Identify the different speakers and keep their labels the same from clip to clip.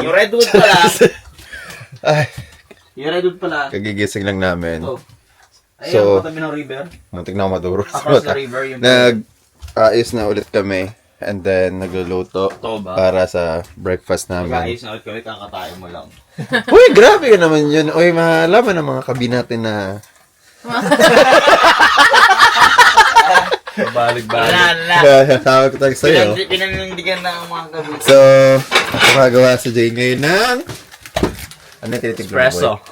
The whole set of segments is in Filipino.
Speaker 1: Yung redwood pala.
Speaker 2: Ay,
Speaker 1: Yung redwood pala.
Speaker 2: kagigising lang namin.
Speaker 1: Ito. Ayun,
Speaker 2: So,
Speaker 1: katabi ng river.
Speaker 2: muntik na ako maduro.
Speaker 1: Across the river yung...
Speaker 2: Nag-ayos na ulit kami. And then, nagluluto
Speaker 1: Ito ba?
Speaker 2: para sa breakfast namin.
Speaker 1: Mag-ayos na ulit kami, kakatayin mo lang.
Speaker 2: Uy, grabe ka naman yun. Uy, malaman ng mga kabi natin na...
Speaker 1: Balik-balik.
Speaker 2: Tawag ko tayo sa'yo.
Speaker 1: Pinanindigan na ang mga gabi.
Speaker 2: So, gumagawa si Jay ngayon ng... Ano yung tinitignan mo,
Speaker 1: Espresso.
Speaker 2: boy?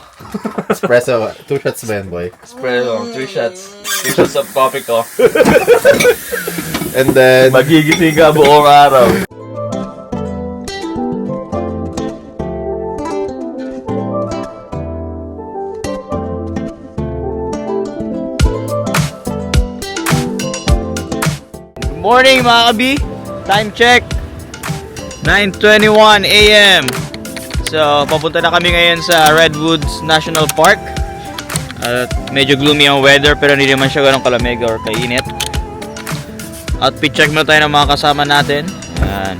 Speaker 2: Espresso. 2 shots ba yan, boy?
Speaker 1: Espresso. 2 shots. 2 shots of coffee ko.
Speaker 2: And then...
Speaker 1: Magigising ka buong araw. Good morning mga kabi. Time check. 9:21 AM. So, papunta na kami ngayon sa Redwoods National Park. At medyo gloomy ang weather pero hindi naman siya ganun kalamig or kainit. Outfit check muna tayo ng mga kasama natin. Ayan.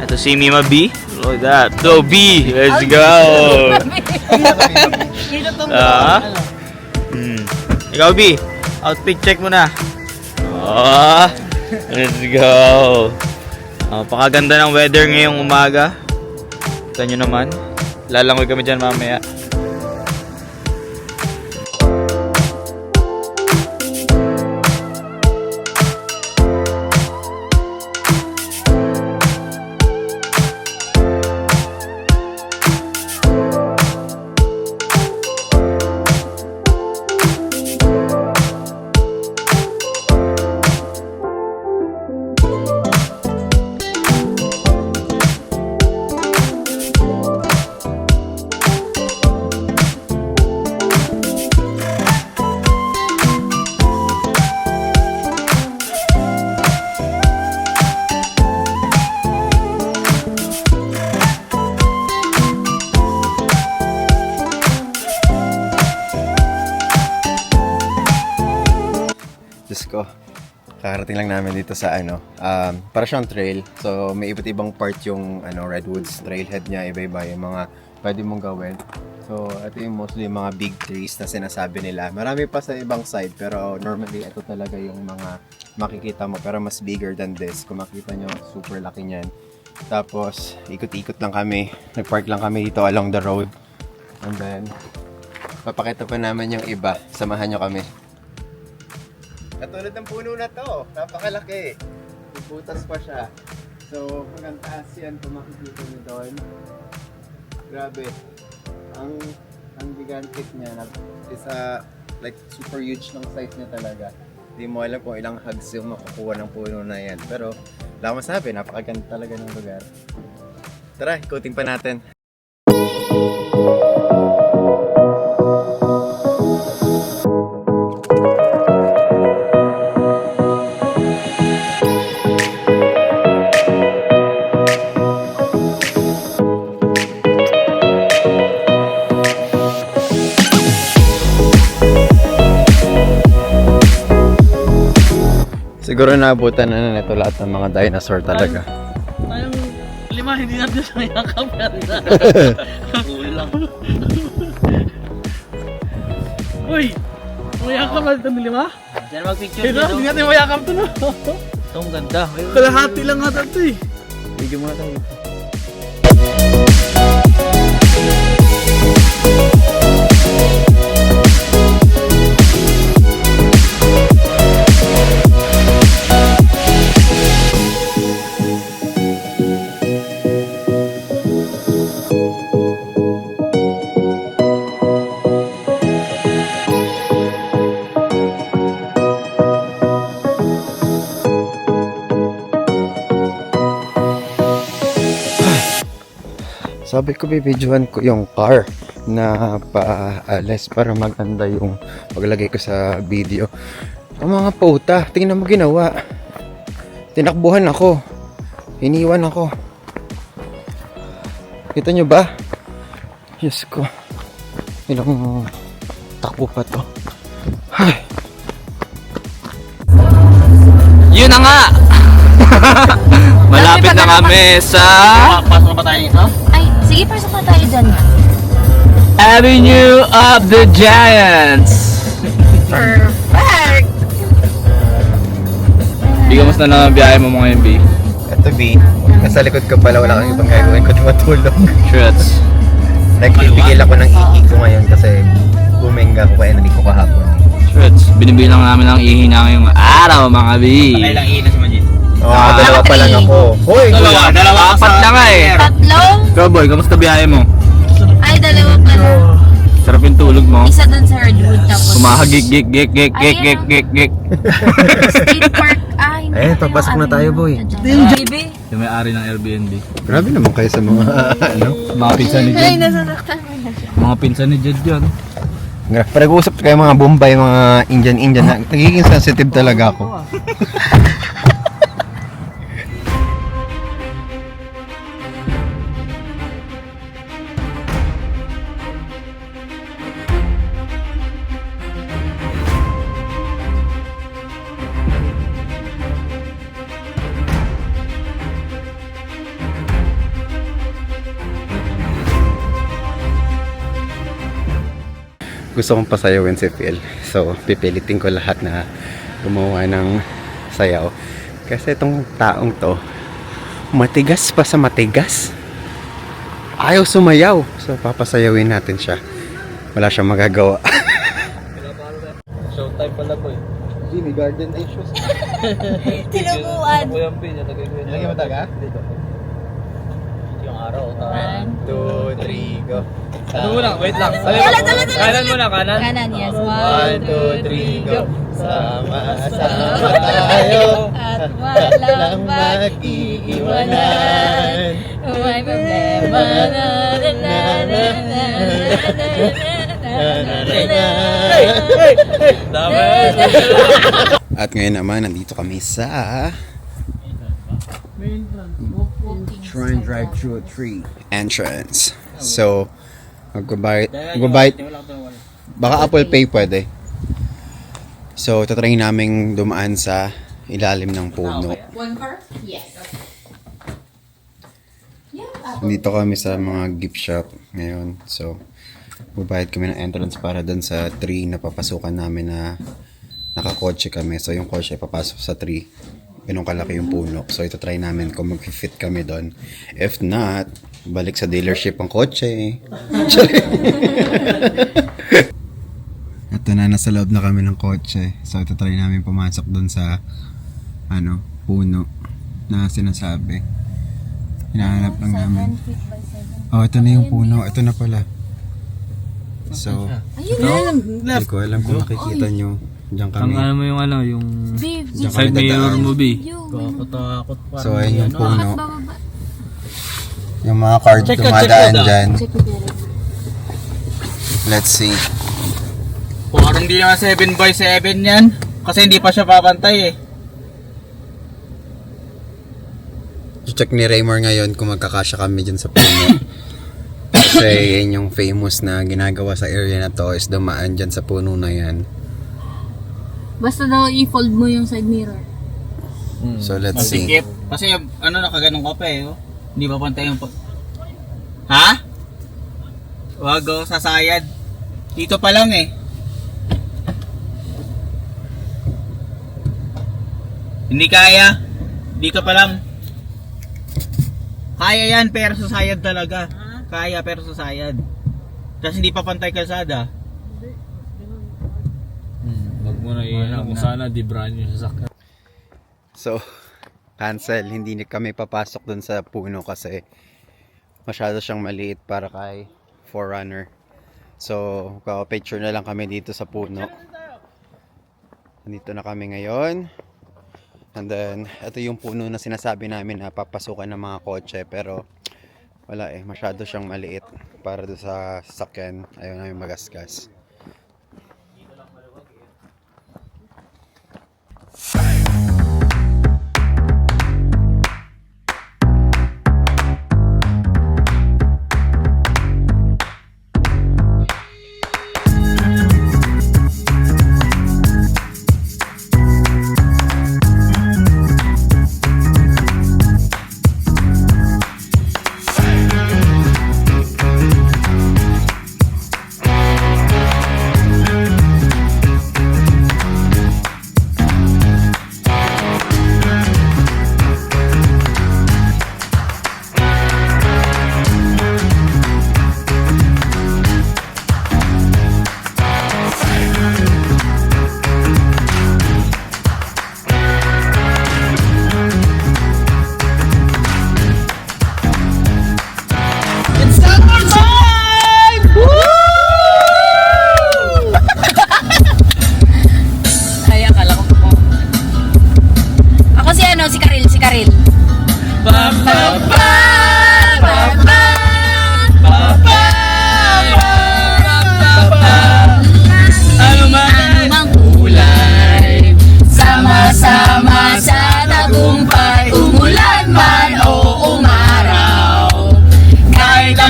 Speaker 1: Ito si Mima B. Look at that. So B, let's go! Ikaw B, outfit check muna. Oh, let's go! Pakaganda ng weather ngayong umaga. Kita nyo naman. Lalangoy kami dyan mamaya.
Speaker 2: Diyos ko, kakarating lang namin dito sa para siyang trail. So, may iba't ibang part yung Redwoods trailhead niya, iba-iba yung mga pwede mong gawin. So, ito yung mostly yung mga big trees na sinasabi nila. Marami pa sa ibang side, pero normally ito talaga yung mga makikita mo, pero mas bigger than this. Kung makita nyo, super laki niyan. Tapos, ikot-ikot lang kami. Nag-park lang kami dito along the road. And then, papakita pa naman yung iba. Samahan nyo kami. Katulad ng puno na to, napakalaki. Puputas pa siya. So, hanggang taas yan kung makikita nyo doon. Grabe. Ang gigantic niya is like super huge ng size niya talaga. Hindi mo alam kung ilang hugs yung makukuha ng puno na yan. Pero, wala akong masabi, napakaganda talaga ng lugar. Tara, ikutin pa natin. Siguro naabutan na nito lahat ng mga dinosaur talaga.
Speaker 1: Tayong 5, hindi natin sa yakap. Uwi lang. Uy! Mayakap natin ito ng 5? Diyan mag-picture dito. Hindi natin mayakap ito na. Itong ganda. Kalahati lang nga ito eh. Video muna tayo.
Speaker 2: Sabi ko, bibidyohan ko yung car na paalis para maganda yung paglagay ko sa video. Ang mga puta, tingnan mo ginawa. Tinakbuhan ako. Iniwan ako. Kita nyo ba? Diyos ko. Ilang takbo pa to. Ay.
Speaker 1: Yun na nga! Malapit na kami sa... Pasok na ba tayo dito?
Speaker 3: Ay, Sige, pasok na tayo dyan.
Speaker 4: Avenue of the Giants!
Speaker 3: Perfect!
Speaker 4: Di kamusta na biyahe mo mga MB?
Speaker 2: Ito B, nasa likod ko pala, wala kang ibang gagawin ko matulog.
Speaker 4: Shreds.
Speaker 2: Nagpipigil ako ng ihi ko ngayon kasi bumenga ko kaya nandito ko kahapon.
Speaker 4: Shreds. Binibilang namin ang ihi na ngayong araw mga B.
Speaker 1: Ilang inas mo dyan?
Speaker 2: Dalawa pa lang ako. Hoy!
Speaker 1: Dalawa.
Speaker 4: Apat na nga eh.
Speaker 3: Tatlo?
Speaker 4: Ikaw boy, kamusta biyahe mo?
Speaker 3: Ay, dalawa pala.
Speaker 4: Sarap yung tulog mo.
Speaker 3: Isa dun sa Redwood, tapos...
Speaker 4: Kumahagik, gik, gik, gik, gik, gik, gik, gik.
Speaker 3: State Park. Ay, hindi
Speaker 2: Eh,
Speaker 3: na
Speaker 2: papasok
Speaker 3: yung
Speaker 2: na tayo, boy.
Speaker 3: Baby.
Speaker 4: Yung may-ari ng Airbnb.
Speaker 2: Grabe naman kayo sa mga
Speaker 4: Mga pinsan ni
Speaker 3: Ay,
Speaker 4: Jed.
Speaker 3: nasasaktan mo na siya.
Speaker 4: Mga pinsan ni Jed yun.
Speaker 2: Pag-uusap kayo mga Bombay, mga Indian, nagiging sensitive talaga ako. Gusto kong pasayawin si Phil. So, pipilitin ko lahat na gumawa ng sayaw. Kasi itong taong to, matigas pa sa matigas. Ayaw sumayaw. So, papasayawin natin siya. Wala siyang magagawa.
Speaker 4: Showtime pala boy.
Speaker 2: Jimmy, garden issues.
Speaker 3: Tinubuan.
Speaker 4: Kuya P, nalagay ko yun.
Speaker 2: Nalagay mo taga?
Speaker 4: Dito. Yung araw.
Speaker 2: 1, 2, 3, go.
Speaker 4: Ano muna? Wait lang. Kanan muna, kanan.
Speaker 3: Kanan, yes.
Speaker 2: 1, 2, 3, go. Sama-sama tayo.
Speaker 3: At walang mag-iiwanan. May problema na na na na
Speaker 4: Dami.
Speaker 2: At ngayon naman, nandito kami sa Shrine Drive-Thru 3 entrance. So, magbabayad. Baka Apple Pay pwede. So, tatry naming dumaan sa ilalim ng puno.
Speaker 3: One car? Yes.
Speaker 2: Dito kami sa mga gift shop ngayon. So, magbabayad kami ng entrance para dun sa tree na papasukan namin na nakakotse kami. So, yung kotse papasok sa tree. Ganun kalaki yung puno. So, ito try namin kung mag-fit kami doon. If not, balik sa dealership ang kotse. Ito na, nasa loob na kami ng kotse. So, ito try namin pumasok doon sa puno na sinasabi. Hinahanap lang namin. Oh, ito na yung puno. Ito na pala. So, hindi ko alam kung nakikita nyo. Diyan kami.
Speaker 4: Ang ano mo yung ano, yung
Speaker 2: Diyan
Speaker 4: side
Speaker 2: kami
Speaker 4: mirror
Speaker 2: dadaan.
Speaker 4: mo, B.
Speaker 3: Kakatakot pa.
Speaker 2: So, ayun yung puno.
Speaker 3: Bababa.
Speaker 2: Yung mga card dumadaan dyan.
Speaker 3: Check it out.
Speaker 2: Let's see.
Speaker 1: Parang hindi naman 7x7 yan. Kasi hindi pa siya papantay eh.
Speaker 2: Check ni Raymore ngayon kung magkakasya kami dyan sa puno. Kasi yun yung famous na ginagawa sa area na to is dumaan dyan sa puno na yan.
Speaker 3: Basta daw i-fold mo yung side mirror.
Speaker 2: So let's see.
Speaker 1: Masikip. Kasi ano nakaganong ka pa eh. Oh. Hindi pa pantay yung... Ha? Wag oh, sasayad. Dito pa lang eh. Hindi kaya. Dito pa lang. Kaya yan pero sasayad talaga. Kaya pero sasayad. Kasi hindi pa pantay kalsada.
Speaker 4: Wag mo na iyan. Kung sana di brand yung sasakyan.
Speaker 2: So, cancel. Hindi na kami papasok dun sa puno kasi masyado siyang maliit para kay Forerunner. So, picture na lang kami dito sa puno. Nandito na kami ngayon. And then, ito yung puno na sinasabi namin na papasukan ng mga kotse. Pero, wala eh. Masyado siyang maliit para doon sa sasakyan. Ayaw namin magasgas.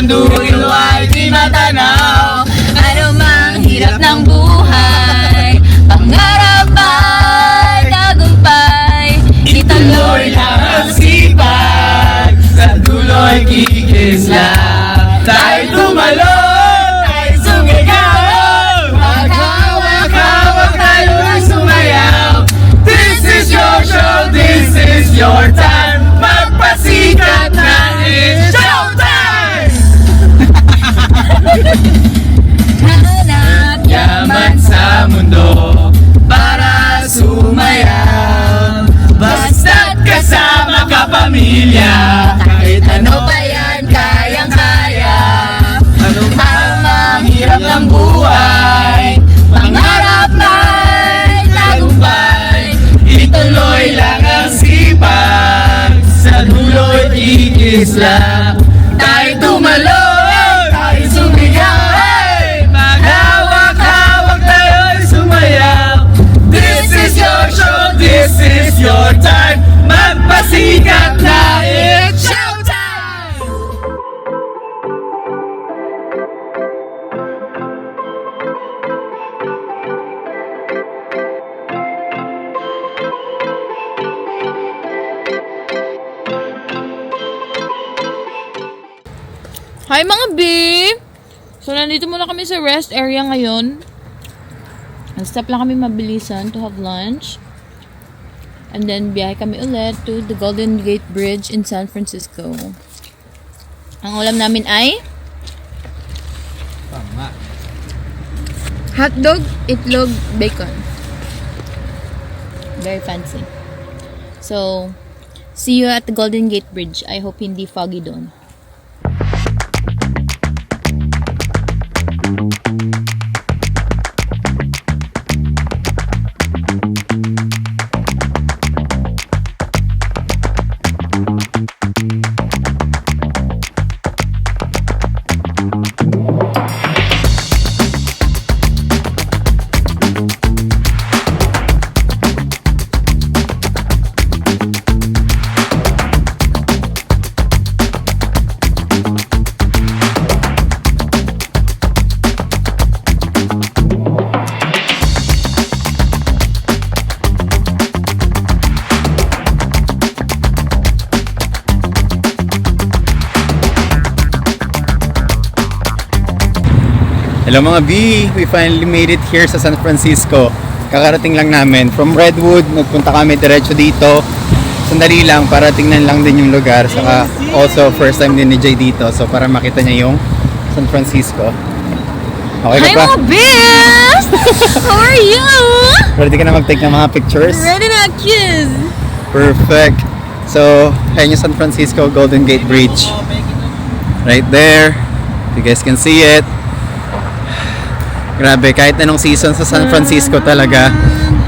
Speaker 4: dulo ay di matanaw.
Speaker 3: Ano mang hirap ng buhay, pangarap ay tagumpay. Ituloy lang ang
Speaker 4: Sipag, sa dulo ay kikisla. Tayo tumalon, tayo sumigaw. Maghawak-hawak tayo ay sumayaw. This is your show, this is your time. Magpasikat na, it's showtime!
Speaker 3: hanap
Speaker 4: Yaman sa mundo para sumayaw. Basta't kasama ka pamilya, kahit ano
Speaker 3: pa yan, kayang-kaya.
Speaker 4: ano ang hirap ng buhay, pangarap ay tagumpay. Ituloy lang ang sipag, sa dulo'y kikisla. Tayo tumalon, tayo sumigaw, maghawak-hawak tayo'y sumayaw. This is your show, this is your time. Magpasikat na, it's showtime!
Speaker 3: Hi mga B! So nandito muna kami sa rest area ngayon. Nag-stop lang kami mabilisan to have lunch. And then biyahe kami ulit to the Golden Gate Bridge in San Francisco. Ang ulam namin ay hotdog, itlog, bacon. Very fancy. So, see you at the Golden Gate Bridge. I hope hindi foggy doon.
Speaker 2: Hello mga B! We finally made it here sa San Francisco. Kakarating lang namin. From Redwood, nagpunta kami diretso dito. Sandali lang para tingnan lang din yung lugar. Saka also first time din ni Jay dito. So para makita niya yung San Francisco. Okay ka
Speaker 3: Hi
Speaker 2: pa?
Speaker 3: mga best! How are you?
Speaker 2: Ready ka na mag-take ng mga pictures?
Speaker 3: Ready na, kiss!
Speaker 2: Perfect! So, ayan yung San Francisco Golden Gate Bridge. Right there. You guys can see it. Grabe, kahit anong season sa San Francisco talaga,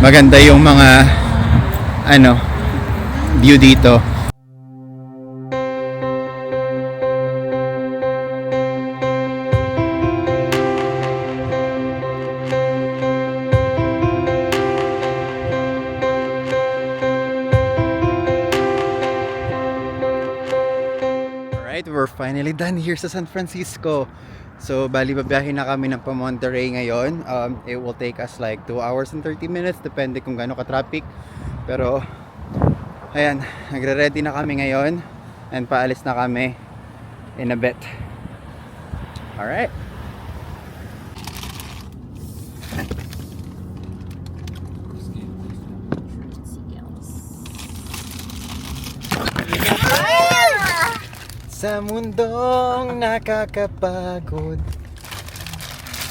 Speaker 2: maganda yung mga view dito. Alright, we're finally done here sa San Francisco. So, bali babiyahin na kami ng pa-Monterey ngayon. It will take us like 2 hours and 30 minutes, depende kung gaano ka-traffic. Pero, ayan, nagre-ready na kami ngayon. And paalis na kami in a bit. Alright. Sa mundong nakakapagod.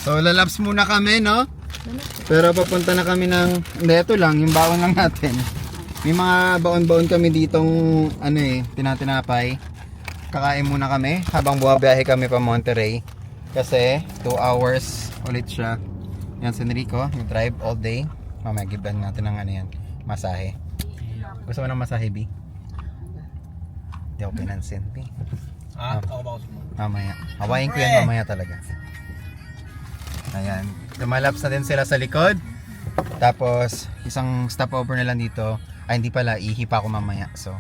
Speaker 2: So, lalabs muna kami, no? Pero papunta na kami ng... Hindi, ito lang, yung baon lang natin. May mga baon-baon kami ditong, tinatinapay. Kakain muna kami habang bumabiyahe kami pa Monterey. Kasi, 2 hours ulit siya. Yan, si Enrico, yung drive all day. Mamaya, giban natin ng masahe. Gusto mo ng masahe, B? Hindi ako pinansin, B. Mamaya. Hawain ko yan mamaya talaga. Ayan. Lumalaps na din sila sa likod. Tapos, isang stopover na lang dito. Ay, hindi pala. Ihi pa ako mamaya. So.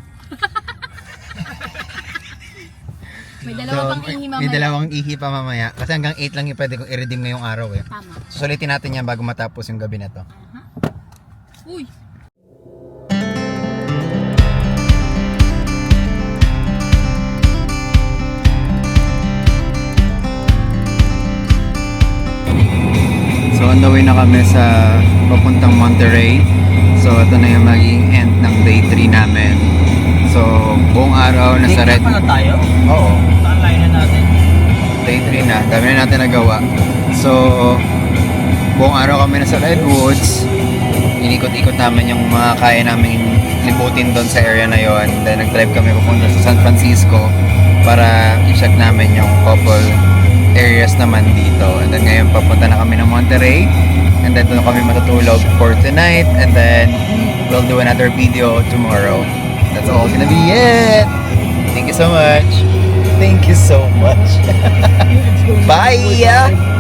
Speaker 3: May dalawa pang ihi mamaya.
Speaker 5: May dalawang ihi pa mamaya. Kasi hanggang 8 lang yung pwede kong i-redeem ngayong araw eh.
Speaker 3: Tama.
Speaker 5: Susulitin natin yan bago matapos yung gabi na to.
Speaker 3: Uy!
Speaker 5: So on the way na kami sa papuntang Monterey. So ito na yung magiging end ng day 3 namin. So buong araw nasa Red...
Speaker 1: tayo?
Speaker 5: Oo.
Speaker 1: Online na natin.
Speaker 5: Day 3 na. Dami na natin nagawa. So buong araw kami nasa Redwoods. Inikot-ikot namin yung mga kaya namin libutin doon sa area na yon. Then nag-drive kami papunta sa San Francisco para i-check namin yung couple areas naman dito. And then ngayon papunta na kami ng Monterey. And then doon kami matutulog for tonight. And then we'll do another video tomorrow. That's all gonna be it. Thank you so much. Thank you so much. Bye!